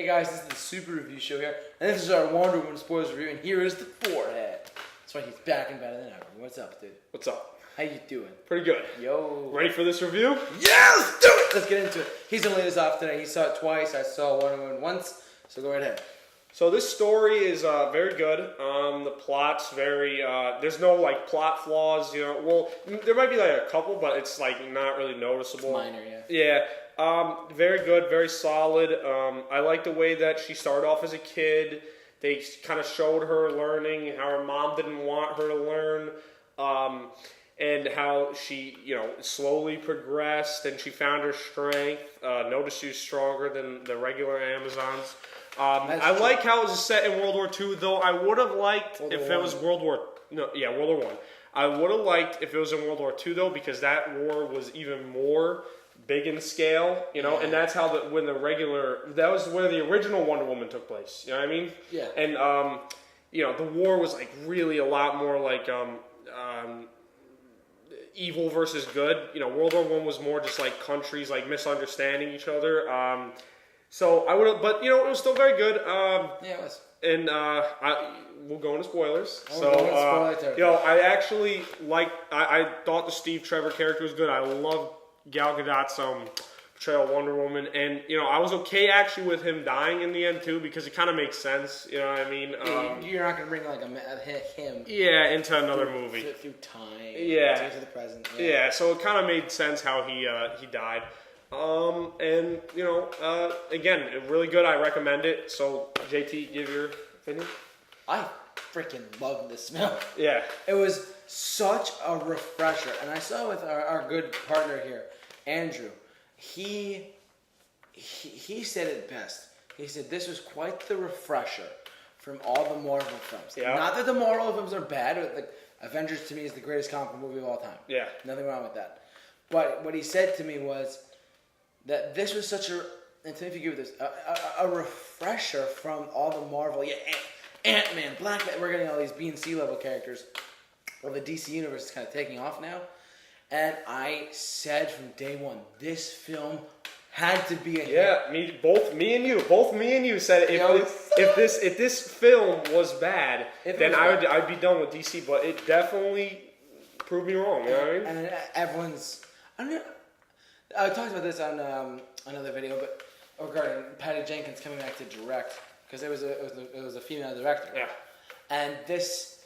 Hey guys, this is the Super Review Show here, and this is our Wonder Woman spoilers review, and here is the forehead. That's why he's back and better than ever. What's up, dude? What's up? How you doing? Pretty good. Yo. Ready for this review? Yeah, let's do it! Let's get into it. He's gonna lead us off today. He saw it twice. I saw Wonder Woman once, so go right ahead. So this story is very good. The plot's very, there's no like plot flaws, you know. Well, there might be like a couple, but it's like not really noticeable. It's minor, yeah. Yeah. Very good, very solid. I like the way that she started off as a kid. They kind of showed her learning, how her mom didn't want her to learn, and how she, you know, slowly progressed and she found her strength. Noticed she was stronger than the regular Amazons. I like how it was set in World War II, though I would have liked if it was World War I. I would have liked if it was in World War II, though, because that war was even more big in scale, you know, and that's how that was where the original Wonder Woman took place, you know what I mean? Yeah. And, you know, the war was, like, really a lot more, like, evil versus good. You know, World War I was more just, like, countries, like, misunderstanding each other. So I would have, but, you know, it was still very good. Yeah, it was. And we'll go into spoilers. You know, I actually I thought the Steve Trevor character was good. I love Gal Gadot's portrayal of Wonder Woman, and you know, I was okay actually with him dying in the end too, because it kind of makes sense. You know what I mean? You're not gonna bring like him into another movie through time. Yeah, to the present. Yeah, so it kind of made sense how he died. And you know, again, really good. I recommend it. So JT, give your opinion. I freaking love this film. Yeah. It was such a refresher. And I saw with our good partner here, Andrew, he said it best. He said this was quite the refresher from all the Marvel films. Yeah. Not that the Marvel films are bad. Like, Avengers to me is the greatest comic book movie of all time. Yeah. Nothing wrong with that. But what he said to me was that this was such a, and if you give this, a refresher from all the Marvel, Ant-Man, Black Man, we're getting all these B and C level characters. Well, the DC universe is kind of taking off now. And I said from day one, this film had to be a hit. Yeah, both me and you said if this film was bad, then I'd be done with DC. But it definitely proved me wrong. You know what I mean? And everyone's, I talked about this on another video, but regarding Patty Jenkins coming back to direct, because it was a female director. Yeah. And this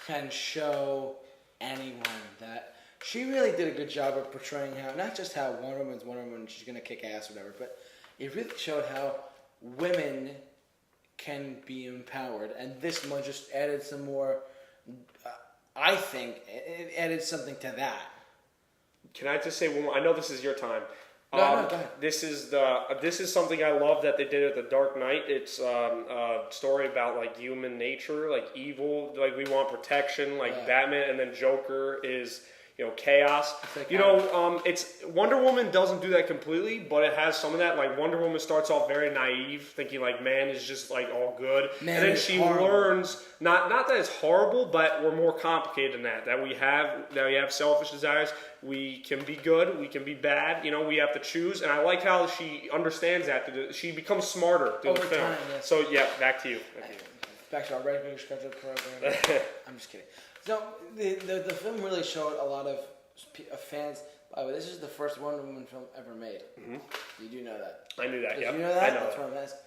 can show anyone that she really did a good job of portraying how, not just how Wonder Woman, she's going to kick ass or whatever, but it really showed how women can be empowered. And this one just added some more, I think, it added something to that. Can I just say one more? I know this is your time. No, go ahead. This is something I love that they did at the Dark Knight. It's a story about like human nature, like evil, like we want protection, like Batman, and then Joker is, you know, chaos. You know, it's Wonder Woman doesn't do that completely, but it has some of that. Like Wonder Woman starts off very naive, thinking like man is just like all good, and then she learns not that it's horrible, but we're more complicated than that. That we have selfish desires. We can be good, we can be bad. You know, we have to choose, and I like how she understands that. She becomes smarter through the film. Time, yes. So yeah, back to you. Back to our regular scheduled program. I'm just kidding. So the film really showed a lot of fans. By the way, this is the first Wonder Woman film ever made. Mm-hmm. You do know that? I knew that. Yeah, you know that. I know. That's what I'm asking.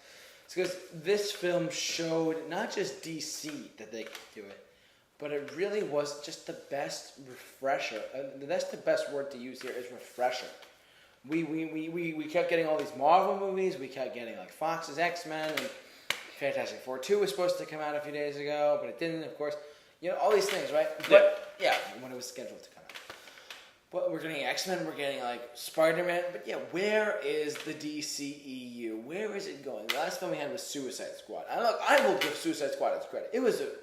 It's because this film showed not just DC that they could do it, but it really was just the best refresher. That's the best word to use here is refresher. We kept getting all these Marvel movies. We kept getting like Fox's X-Men and Fantastic Four 2 was supposed to come out a few days ago, but it didn't, of course. You know, all these things, right? But, yeah, when it was scheduled to come out. But we're getting X-Men, we're getting, like, Spider-Man. But, yeah, where is the DCEU? Where is it going? The last film we had was Suicide Squad. And look, I will give Suicide Squad its credit.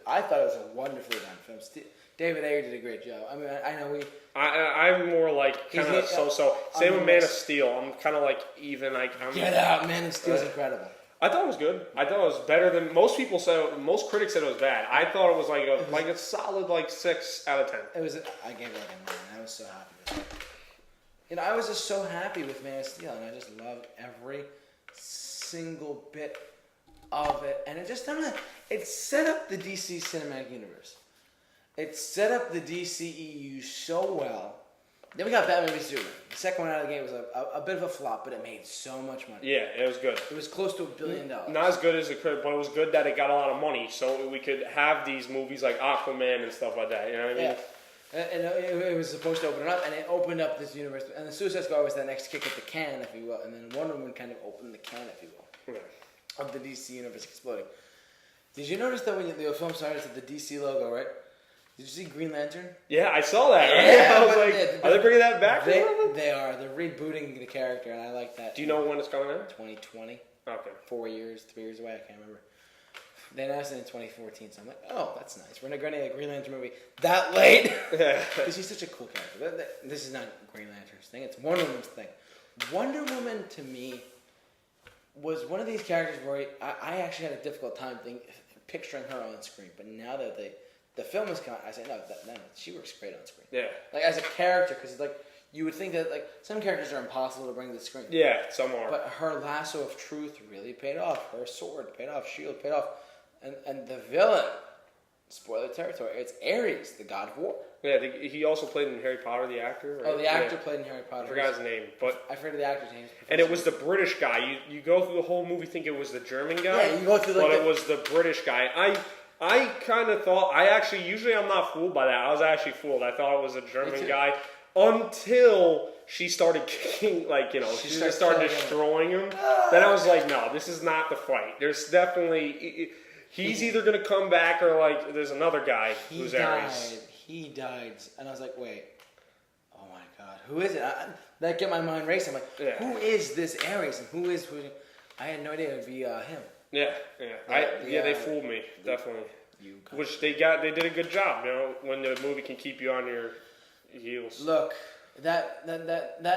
I thought it was a wonderfully done film. David Ayer did a great job. I mean, I know I'm more like kind of so. Same with Man of Steel. I'm kind of like even like. Get out! Man of Steel is incredible. I thought it was good. I thought it was better than most people said. Most critics said it was bad. I thought it was like a solid like 6 out of 10. It was. I gave it like a 9. I was so happy with it. You know, I was just so happy with Man of Steel, and I just loved every single bit of it, and it just it set up the DC cinematic universe. It set up the DCEU so well. Then we got Batman v Superman. The second one out of the gate was a bit of a flop, but it made so much money. Yeah, it was good. It was close to $1 billion. Not as good as it could, but it was good that it got a lot of money, so we could have these movies like Aquaman and stuff like that. You know what I mean? Yeah. And it was supposed to open it up, and it opened up this universe. And the Suicide Squad was that next kick at the can, if you will. And then Wonder Woman kind of opened the can, if you will, of the DC universe exploding. Did you notice that when the film started, it's the DC logo, right? Did you see Green Lantern? Yeah, I saw that. Right? Yeah, I was like, are they bringing that back? They are. They're rebooting the character, and I like that. Do you know when it's coming out? 2020. Okay. 4 years, 3 years away. I can't remember. They announced it in 2014, so I'm like, oh, that's nice. We're not going to get a Green Lantern movie that late. Because he's such a cool character. This is not Green Lantern's thing. It's Wonder Woman's thing. Wonder Woman, to me, was one of these characters where I actually had a difficult time picturing her on screen. But now that the film is coming, I say, no, she works great on screen. Yeah. Like, as a character, because, like, you would think that, like, some characters are impossible to bring to the screen. Yeah, some are. But her lasso of truth really paid off. Her sword paid off. Shield paid off. And the villain, spoiler territory, it's Ares, the god of war. Yeah, he also played in Harry Potter, the actor. Right? Oh, the actor played in Harry Potter. I forgot his name, but I forget the actor's name. And it was the British guy. You go through the whole movie thinking it was the German guy. Yeah, you go through but it was the British guy. I kind of thought, usually I'm not fooled by that. I was actually fooled. I thought it was a German guy until she started kicking, she just started destroying him. Then I was like, no, this is not the fight. There's definitely, he's either going to come back or there's another guy who's Ares. He died. And I was like, wait, oh my God, who is it? That get my mind racing. I'm like, who is this Ares? And who? I had no idea it would be him. Yeah. They fooled me, definitely. Which they did a good job, when the movie can keep you on your heels. Look, that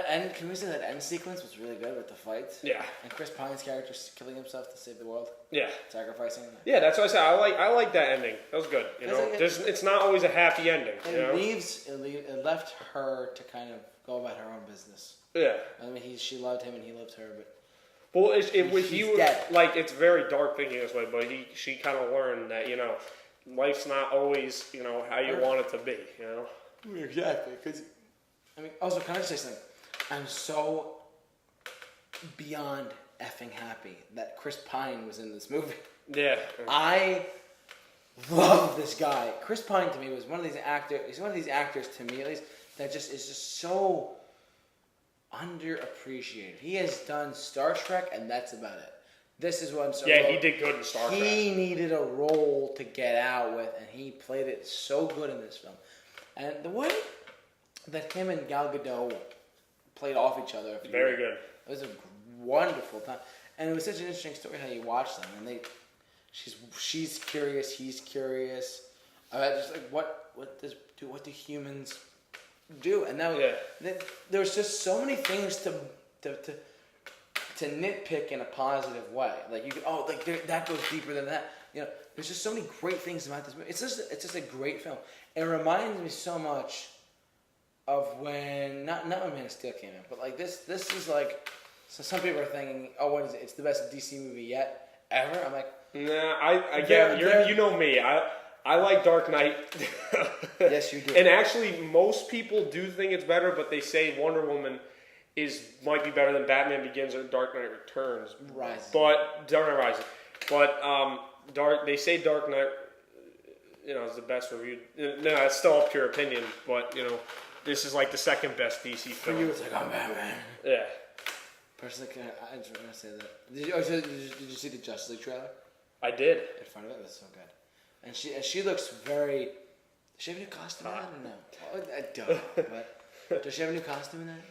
end, can we say that end sequence was really good with the fights? Yeah. And Chris Pine's character killing himself to save the world? Yeah. Sacrificing? Yeah, that's what I said. I like that ending. That was good. It's not always a happy ending. It left her to kind of go about her own business. Yeah. I mean, she loved him and he loved her, but... Well, he's dead. It's very dark thinking this way, but she kind of learned that, life's not always, how you want it to be, Exactly. Because, also, can I just say something? I'm so beyond effing happy that Chris Pine was in this movie. Yeah. I love this guy. Chris Pine, to me, was one of these actors, he's one of these actors, to me at least, that is just so underappreciated. He has done Star Trek, and that's about it. This is what I'm so... Yeah, he did good in Star Trek. He needed a role to get out with, and he played it so good in this film. And the way that him and Gal Gadot played off each other... Very good. It was a wonderful time. And it was such an interesting story how you watch them. And she's curious, he's curious. About just what do humans do? And now there's just so many things to nitpick in a positive way. That goes deeper than that. There's just so many great things about this movie. It's just a great film. It reminds me so much of when not when Man of Steel came out, but this is like. So some people are thinking, oh, what is it? It's the best DC movie yet ever. I'm like, nah. I get you know me. I like Dark Knight. Yes, you do. And actually, most people do think it's better, but they say Wonder Woman might be better than Batman Begins or Dark Knight Returns. Rises. But Dark Knight Rises. But they say Dark Knight, is the best reviewed. No, it's still up to your opinion, but this is like the second best DC film. For you, it's like, oh, Batman. Yeah. Personally, I just want to say that. Did you see the Justice League trailer? I did. In front of it, that's so good. And she looks very. Does she have a new costume in that or no? I don't. But does she have a new costume in that?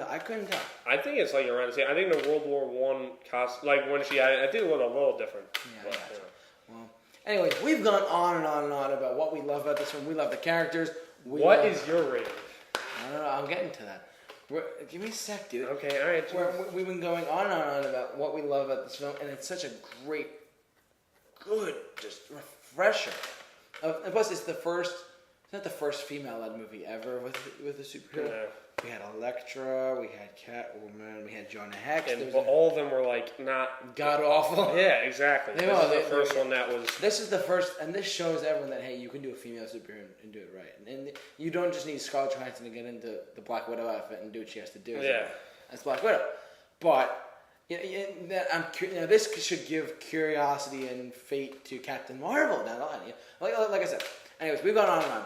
I couldn't tell. I think it's around the same. I think the World War I costume, when she had it, I think it looked a little different. Yeah. But, well, anyways, we've gone on and on and on about what we love about this film. We love the characters. What is your rating? I don't know. I'm getting to that. Give me a sec, dude. Okay, all right. We've been going on and on about what we love about this film, and it's such a good, just refresher. And plus, it's the first It's not the first female-led movie ever with a superhero. Yeah. We had Elektra, we had Catwoman, we had Jonah Hex. And all of them were like not god awful. Yeah, exactly. This is the first one that was. This is the first, and this shows everyone that hey, you can do a female superhero and do it right, and you don't just need Scarlett Johansson to get into the Black Widow outfit and do what she has to do. Yeah, that's Black Widow. But this should give curiosity and fate to Captain Marvel down the line. Like I said. Anyways, we've gone on and on.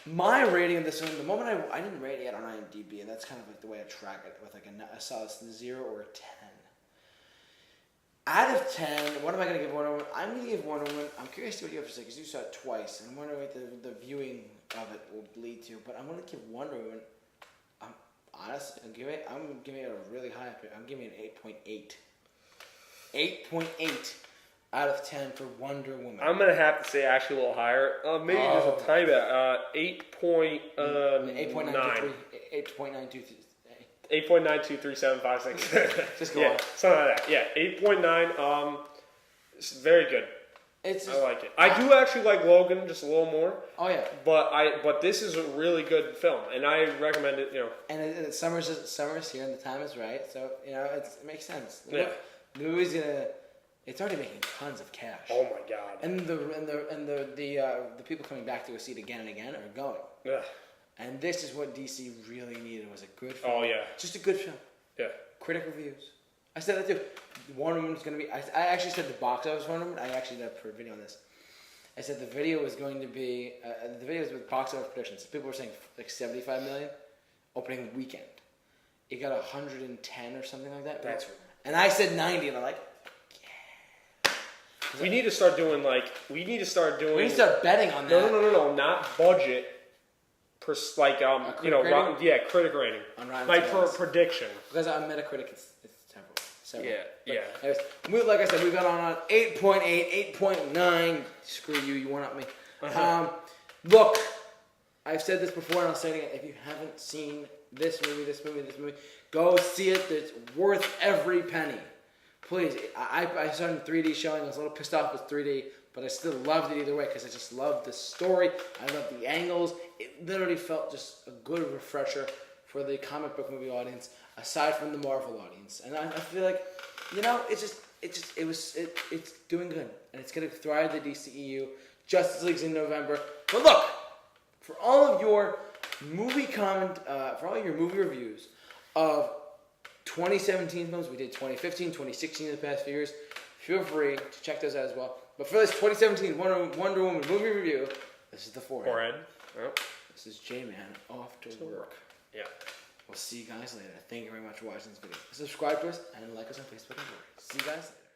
My rating of this film, the moment I didn't rate it yet on IMDb, and that's kind of like the way I track it with like a solid 0 or a 10. Out of 10, what am I going to give Wonder Woman? I'm going to give Wonder Woman. I'm curious to what you have to say because you saw it twice, and I'm wondering what the viewing of it will lead to. But I'm going to give Wonder Woman. Honestly, I'm giving it a really high. I'm giving it an 8.8. 8.8 out of 10 for Wonder Woman. I'm gonna have to say actually a little higher. Maybe just a tiny bit. 8.9. 8.9237556. Just go on. Something like that. Yeah, 8.9. It's very good. I like it. I do actually like Logan just a little more. Oh yeah. But this is a really good film, and I recommend it. And summer's here, and the time is right, so it makes sense. Yeah. The movie's gonna. It's already making tons of cash. Oh my god! And the people coming back to go see it again and again are going. Yeah. And this is what DC really needed was a good film. Oh yeah. Just a good film. Yeah. Critic reviews. I said that too. Wonder Woman's gonna be. I actually said the box office Wonder Woman. I actually did a video on this. I said the video was going to be the video was with box office predictions. People were saying like 75 million opening weekend. It got 110 or something like that. That's. And I said 90, and I'm like. We need to start doing. We need to start betting on that. No, not budget. Critic rating. On Rotten Tomatoes. Prediction. Because on Metacritic, it's several. Yeah. Anyways, like I said, we've got on 8.8, 8.9. Screw you, you one up me. Look, I've said this before, and I'll say it again. If you haven't seen this movie, go see it. It's worth every penny. Please, I saw it in 3D showing. I was a little pissed off with 3D, but I still loved it either way because I just loved the story. I loved the angles. It literally felt just a good refresher for the comic book movie audience, aside from the Marvel audience. And I feel like, it's doing good, and it's gonna thrive the DCEU. Justice League's in November. But look, for all of your movie for all your movie reviews of 2017 films, we did 2015, 2016 in the past few years. Feel free to check those out as well. But for this 2017 Wonder Woman movie review, this is the Forehead. Yep. This is J-Man off to work. Yeah. We'll see you guys later. Thank you very much for watching this video. Subscribe to us and like us on Facebook and Twitter. See you guys later.